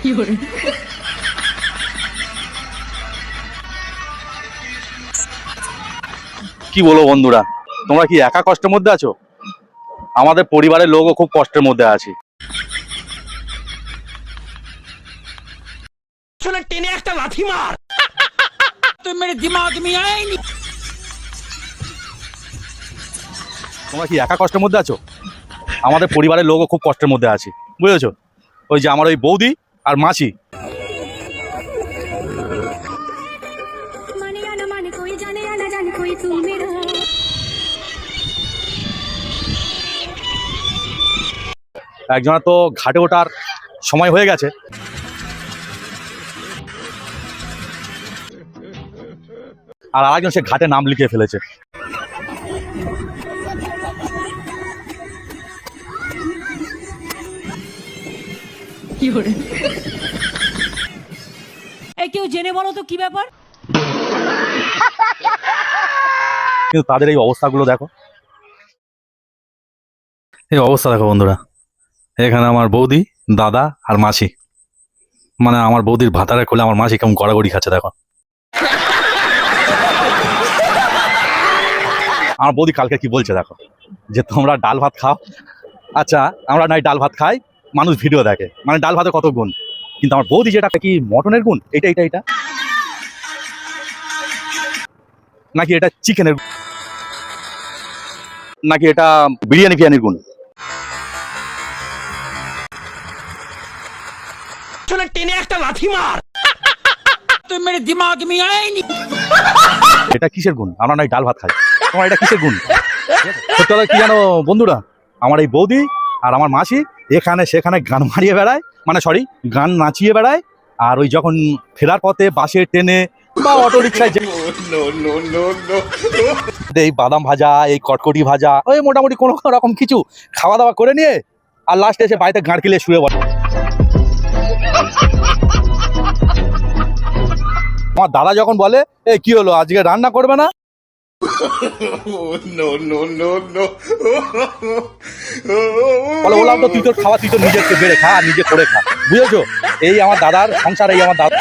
কি বলো বন্ধুরা, তোমরা কি একা কষ্টের মধ্যে আছো? আমাদের পরিবারের লোকও খুব কষ্টের মধ্যে আছে। টেনে একটা লাথি মার, তুই মেরে দিমাগ মে আয়নি। তোমরা কি একা কষ্টের মধ্যে আছো? আমাদের পরিবারের লোকও খুব কষ্টের মধ্যে আছে, বুঝেছো? ওই যে আমার ওই বৌদি আর মাসি। একজনের তো ঘাটে ওঠার সময় হয়ে গেছে, আর আরেকজন সে ঘাটে নাম লিখিয়ে ফেলেছে। এই কেউ জেনে বলো তো কি ব্যাপার? কিন্তু তাদের এই অবস্থাগুলো দেখো, এই অবস্থা দেখো বন্ধুরা। এখানে আমার বৌদি, দাদা আর মাসি, মানে আমার বৌদির ভাতারে খুলে আমার মাসি কেমন গড়াগড়ি খাচ্ছে দেখো। আমার বৌদি কালকে কি বলছে দেখো, যে তোমরা ডাল ভাত খাও। আচ্ছা, আমরা নাই ডাল ভাত খাই, মানুষ ভিডিও দেখে, মানে ডাল ভাতের কত গুণ, কিন্তু আমার বৌদি যেটা কি মটনের গুণ, এটা এটা এটা নাকি এটা চিকেনের, নাকি এটা বিরিয়ানি ফিরিয়ানির গুণ? টেনে একটা লাথি মার, তুই মেরে দিমাগ মে আয়নি। এটা কিসের গুণ? আমরা নাই ডাল ভাত খাই, তোমার এটা কিসের গুণ? সত্যি কথা কি জানো বন্ধুরা, আমার এই বৌদি আর আমার মাসি এখানে সেখানে গান মারিয়ে বেড়ায়, মানে সরি গান নাচিয়ে বেড়ায়। আর ওই যখন ফেরার পথে বাসে, ট্রেনে বা অটো রিক্সায় এই বাদাম ভাজা, এই কটকটি ভাজা, ওই মোটামুটি কোনো রকম কিছু খাওয়া দাওয়া করে নিয়ে আর লাস্টে এসে বাড়িতে গাঁড় কিলে শুয়ে বসে। আমার দাদা যখন বলে এ কি হলো আজকে রান্না করবে না, বলে বললাম তো তুই তোর খাওয়া তুই তো নিজে বেড়ে খা, নিজে করে খা, বুঝেছো? এই আমার দাদার সংসার, এই আমার দাদা।